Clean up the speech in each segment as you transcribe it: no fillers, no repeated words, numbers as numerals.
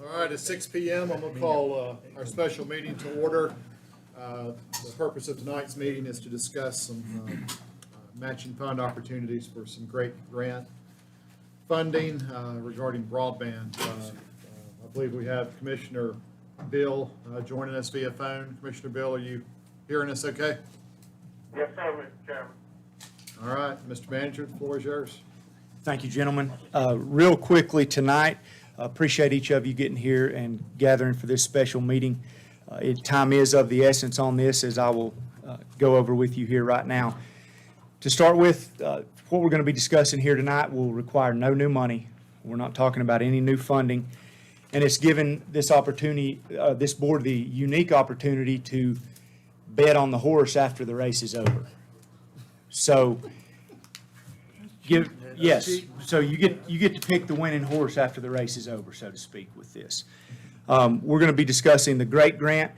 All right, it's 6 p.m. I'm going to call our special meeting to order. The purpose of tonight's meeting is to discuss some matching fund opportunities for some great grant funding regarding broadband. I believe we have Commissioner Bill joining us via phone. Commissioner Bill, are you hearing us okay? Yes, sir, Mr. Chairman. All right, Mr. Manager, the floor is yours. Thank you, gentlemen. Real quickly tonight, appreciate each of you getting here and gathering for this special meeting. Time is of the essence on this, as I will go over with you here right now. To start with, what we're going to be discussing here tonight will require no new money. We're not talking about any new funding. And it's given this opportunity, this board, the unique opportunity to bet on the horse after the race is over. So, so you get to pick the winning horse after the race is over, so to speak, with this. We're going to be discussing the GREAT grant.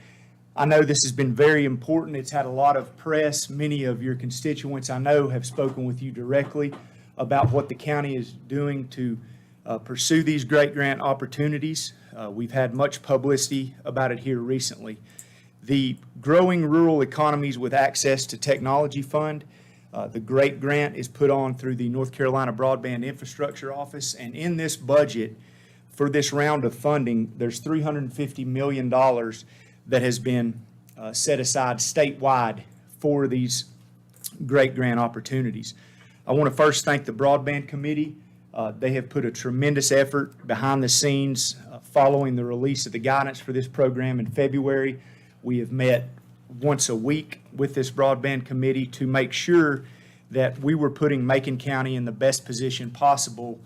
I know this has been very important. It's had a lot of press. Many of your constituents, I know, have spoken with you directly about what the county is doing to pursue these GREAT grant opportunities. We've had much publicity about it here recently. The Growing Rural Economies with Access to Technology Fund, the GREAT grant, is put on through the North Carolina Broadband Infrastructure Office, and in this budget for this round of funding, there's $350 million that has been set aside statewide for these GREAT grant opportunities. I want to first thank the Broadband Committee. They have put a tremendous effort behind the scenes following the release of the guidance for this program in February. We have met once a week with this Broadband Committee to make sure that we were putting Macon County in the best position possible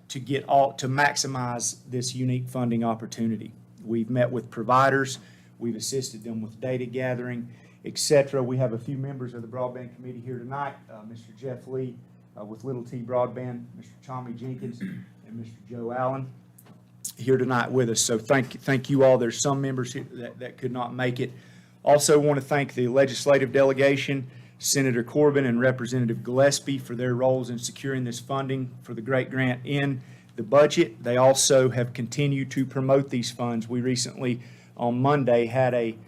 to maximize this unique funding opportunity. We've met with providers, we've assisted them with data gathering, etc. We have a few members of the Broadband Committee here tonight, Mr. Jeff Lee with Little T Broadband, Mr. Tommy Jenkins, and Mr. Joe Allen here tonight with us. So thank you all. There's some members here that could not make it. Also want to thank the legislative delegation, Senator Corbin and Representative Gillespie, for their roles in securing this funding for the GREAT grant in the budget. They also have continued to promote these funds. We recently, on Monday, had a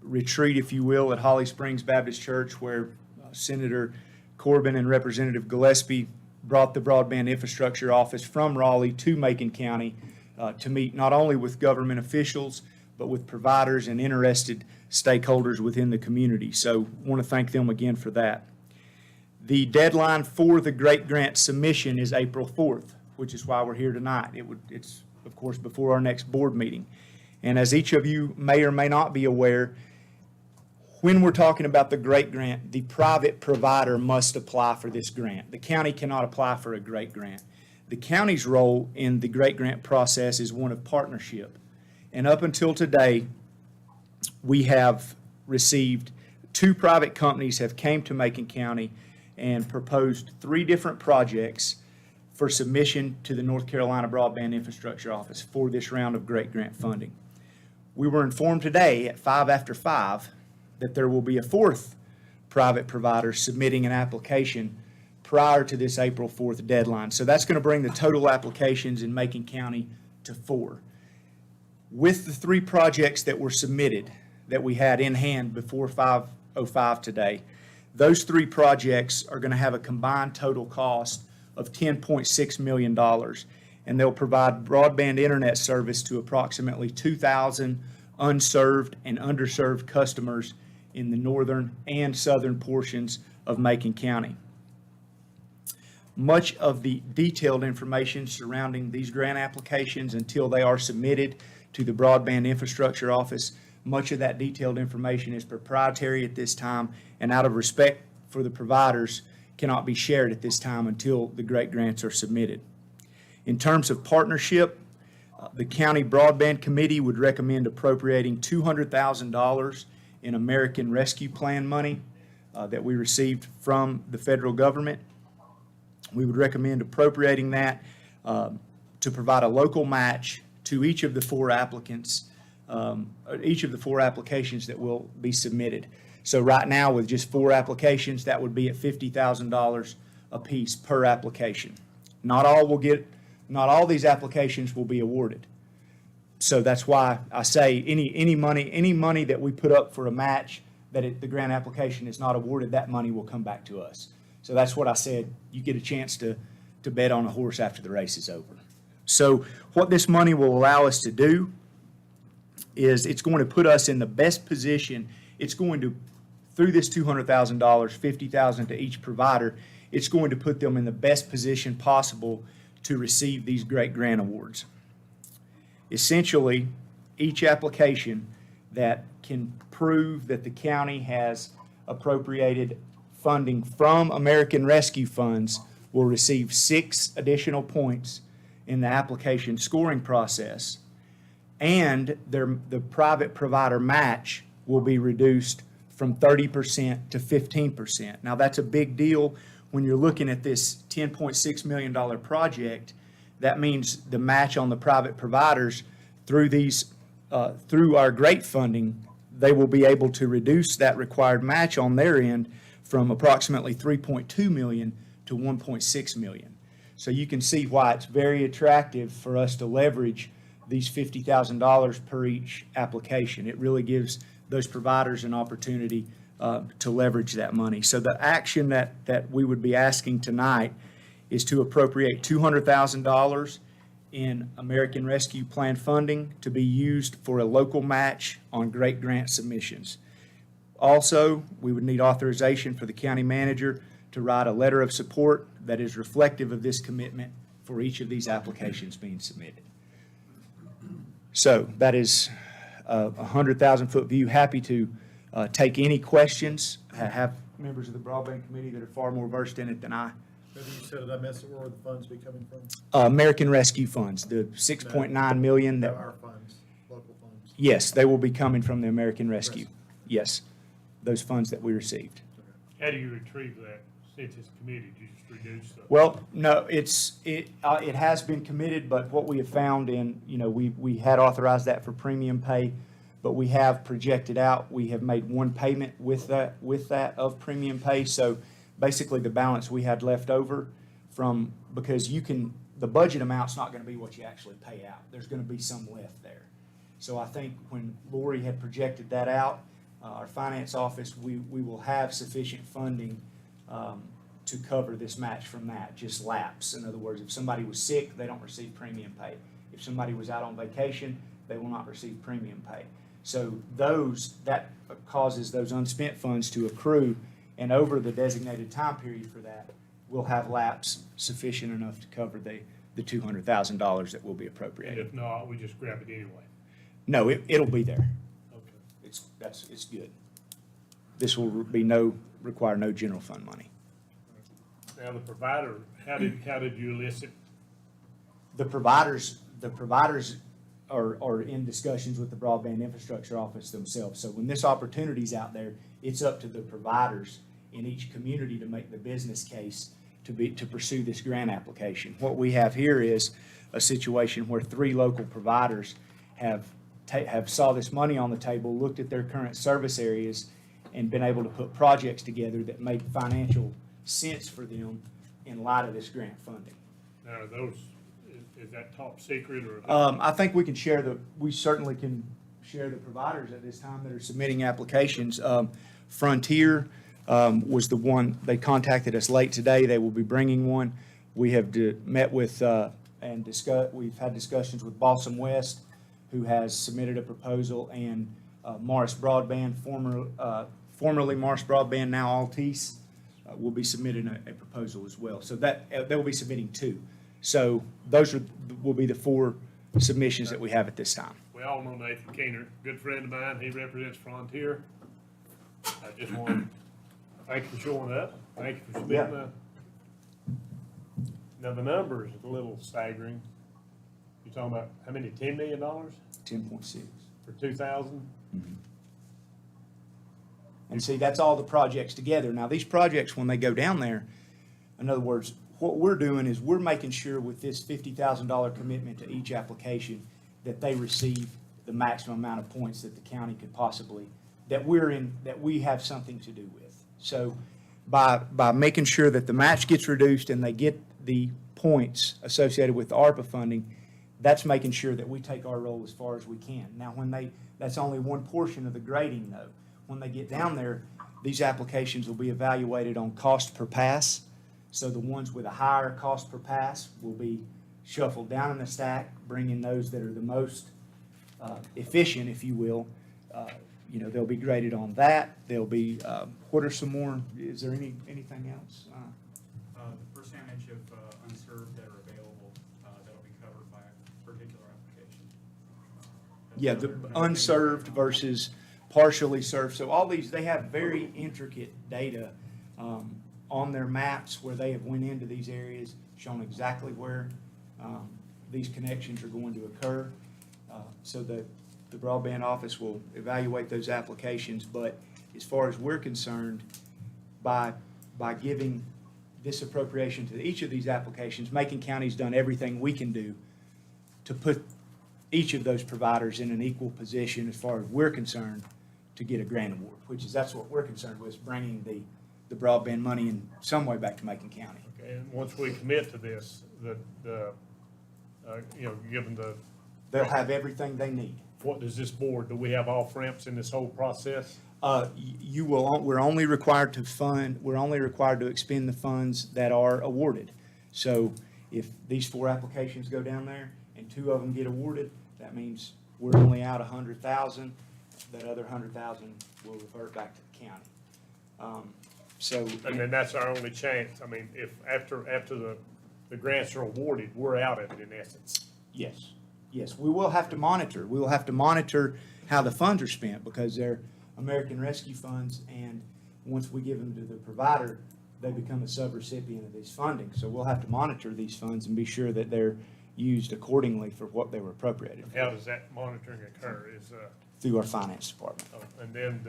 retreat, if you will, at Holly Springs Baptist Church, where Senator Corbin and Representative Gillespie brought the Broadband Infrastructure Office from Raleigh to Macon County to meet not only with government officials, but with providers and interested stakeholders within the community. So I want to thank them again for that. The deadline for the GREAT grant submission is April 4th, which is why we're here tonight. It's, of course, before our next board meeting. And as each of you may or may not be aware, when we're talking about the GREAT grant, the private provider must apply for this grant. The county cannot apply for a GREAT grant. The county's role in the GREAT grant process is one of partnership. And up until today, we have received 2 private companies have came to Macon County and proposed 3 different projects for submission to the North Carolina Broadband Infrastructure Office for this round of GREAT grant funding. We were informed today at 5 after 5 that there will be a 4th private provider submitting an application prior to this April 4th deadline. So that's going to bring the total applications in Macon County to 4. With the 3 projects that were submitted that we had in hand before 5:05 today, those 3 projects are going to have a combined total cost of $10.6 million, and they'll provide broadband internet service to approximately 2,000 unserved and underserved customers in the northern and southern portions of Macon County. Much of the detailed information surrounding these grant applications until they are submitted to the Broadband Infrastructure Office, much of that detailed information is proprietary at this time, and out of respect for the providers, cannot be shared at this time until the GREAT grants are submitted. In terms of partnership, the County Broadband Committee would recommend appropriating $200,000 in American Rescue Plan money that we received from the federal government. We would recommend appropriating that to provide a local match to each of the 4 applicants, each of the 4 applications that will be submitted. So right now, with just 4 applications, that would be at $50,000 apiece per application. Not all these applications will be awarded. So that's why I say any money that we put up for a match the grant application is not awarded, that money will come back to us. So that's what I said, you get a chance to bet on a horse after the race is over. So what this money will allow us to do is it's going to put us in the best position. It's going to, through this $200,000, $50,000 to each provider, it's going to put them in the best position possible to receive these great grant awards. Essentially, each application that can prove that the county has appropriated funding from American Rescue Funds will receive 6 additional points in the application scoring process, and the private provider match will be reduced from 30% to 15%. Now, that's a big deal when you're looking at this $10.6 million project. That means the match on the private providers through our great funding, they will be able to reduce that required match on their end from approximately $3.2 million to $1.6 million. So you can see why it's very attractive for us to leverage these $50,000 per each application. It really gives those providers an opportunity to leverage that money. So the action that we would be asking tonight is to appropriate $200,000 in American Rescue Plan funding to be used for a local match on great grant submissions. Also, we would need authorization for the county manager to write a letter of support that is reflective of this commitment for each of these applications being submitted. So that is a 100,000-foot view. Happy to take any questions. I have members of the broadband committee that are far more versed in it than I. Maybe you said it, I missed it, where would the funds be coming from? American Rescue Funds, the $6.9 million. No, our funds, local funds. Yes, they will be coming from the American Rescue. Yes, those funds that we received. How do you retrieve that since it's committed? You just reduce the. Well, no, it has been committed, but what we have found we had authorized that for premium pay, but we have projected out, we have made one payment with that of premium pay. So basically the balance we had left over because the budget amount's not going to be what you actually pay out. There's going to be some left there. So I think when Lori had projected that out, our finance office, we will have sufficient funding to cover this match from that, just lapse. In other words, if somebody was sick, they don't receive premium pay. If somebody was out on vacation, they will not receive premium pay. So that causes those unspent funds to accrue, and over the designated time period for that, we'll have lapse sufficient enough to cover the $200,000 that will be And appropriated. if not, we just grab it anyway. No, it'll be there. Okay. It's good. This will require no general fund money. Now, the provider, how did you elicit? The providers are in discussions with the broadband infrastructure office themselves. So when this opportunity's out there, it's up to the providers in each community to make the business case to pursue this grant application. What we have here is a situation where 3 local providers have saw this money on the table, looked at their current service areas, and been able to put projects together that made financial sense for them in light of this grant funding. Now, are those, is that top secret or? I think we certainly can share the providers at this time that are submitting applications. Frontier was the one, they contacted us late today. They will be bringing one. We have met with and discussed, we've had discussions with Balsam West, who has submitted a proposal, and Morris Broadband, formerly Morris Broadband, now Altice, will be submitting a proposal as well. So they will be submitting 2. So those will be the 4 submissions that we have at this time. We all know Nathan Keener, good friend of mine. He represents Frontier. I just want to thank you for showing up. Thank you for submitting Yeah. Now, the number is a little staggering. You're talking about how many, $10 million 10.6. for 2,000? And see, that's all the projects together. Now, these projects, when they go down there, in other words, what we're doing is we're making sure with this $50,000 commitment to each application that they receive the maximum amount of points that the county could possibly, that we have something to do with. So by making sure that the match gets reduced and they get the points associated with the ARPA funding, that's making sure that we take our role as far as we can. Now, that's only one portion of the grading though. When they get down there, these applications will be evaluated on cost per pass. So the ones with a higher cost per pass will be shuffled down in the stack, bringing those that are the most efficient, if you will. They'll be graded on that. They'll be, what are some more, is there anything else? The percentage of unserved that are available, that'll be covered by a particular application. Yeah, the unserved versus partially served. So all these, they have very intricate data on their maps where they have went into these areas, shown exactly where these connections are going to occur. So the broadband office will evaluate those applications, but as far as we're concerned, by giving this appropriation to each of these applications, Macon County's done everything we can do to put each of those providers in an equal position as far as we're concerned to get a grant award, that's what we're concerned with, is bringing the broadband money in some way back to Macon County. Okay, and once we commit to this, given They'll have everything they need. what does this board, do we have off ramps in this whole process? We're only required to expend the funds that are awarded. So if these 4 applications go down there and 2 of them get awarded, that means we're only out $100,000. That other $100,000 will revert back to the county. And then that's our only chance. I mean, if after the grants are awarded, we're out of it in essence. Yes, we will have to monitor. We will have to monitor how the funds are spent because they're American Rescue funds, and once we give them to the provider, they become a subrecipient of these funding. So we'll have to monitor these funds and be sure that they're used accordingly for what they were appropriated for. How does that monitoring occur? Through our finance department. And then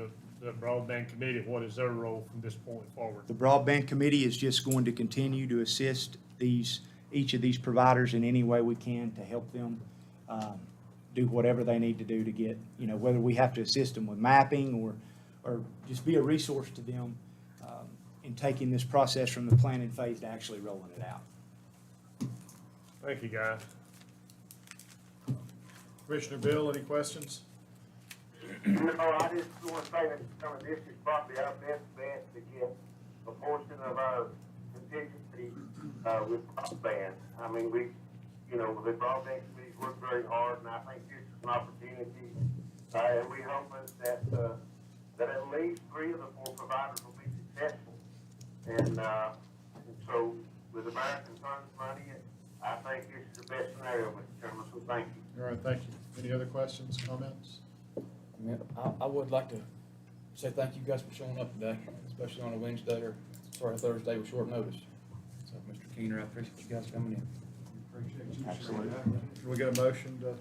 the broadband committee, what is their role from this point forward? The broadband committee is just going to continue to assist each of these providers in any way we can to help them do whatever they need to do to get, whether we have to assist them with mapping or just be a resource to them in taking this process from the planning phase to actually rolling it out. Thank you, guys. Commissioner Bill, any questions? No, I just want to say that this is probably our best bet to get a portion of our contingency with broadband. I mean, the broadband committee's worked very hard, and I think this is an opportunity. And we hoping that at least 3 of the 4 providers will be successful. And so with American Funds money, I think this is the best scenario, Mr. Chairman, so thank you. All right, thank you. Any other questions, comments? I would like to say thank you guys for showing up today, especially on a Wednesday or Thursday with short notice. So, Mr. Keener, I appreciate you guys coming in. Absolutely. Can we get a motion to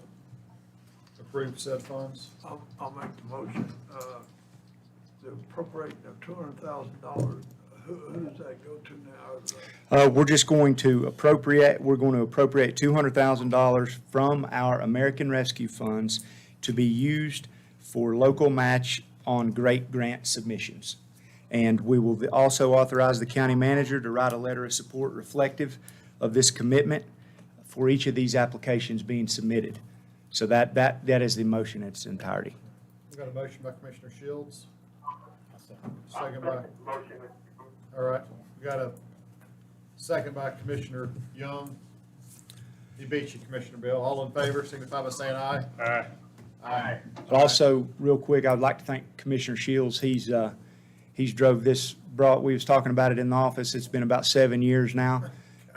approve said funds? I'll make the motion, to appropriate $200,000. Who does that go to now? We're going to appropriate $200,000 from our American Rescue funds to be used for local match on great grant submissions. And we will also authorize the county manager to write a letter of support reflective of this commitment for each of these applications being submitted. So that is the motion in its entirety. We got a motion by Commissioner Shields, I'll second by, second the motion, Mr. Chairman. all right, we got a second by Commissioner Young. He beat you, Commissioner Bill. All in favor, signify by saying aye. Aye. Aye. But also, real quick, I'd like to thank Commissioner Shields. He's drove this, we was talking about it in the office. It's been about 7 years now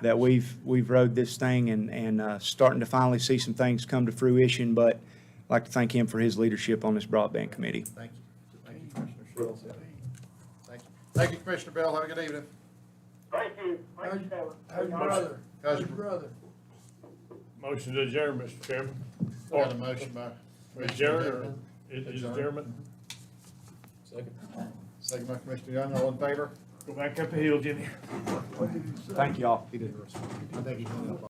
that we've rode this thing and starting to finally see some things come to fruition. But I'd like to thank him for his leadership on this broadband committee. Thank you. Thank you, Commissioner Shields. Thank you. Thank you, Commissioner Bill. Have a good evening. Thank you. Thank you, Chairman. How's your brother? How's How's your- your brother? Motion to adjourn, Mr. Chairman. We got a motion by Commissioner Adjourn, or Young. is adjournment? Second. Second by Commissioner Young. All in favor? Go back up the hill, Jimmy. What did you say? Thank you all. He did. I think he hung up.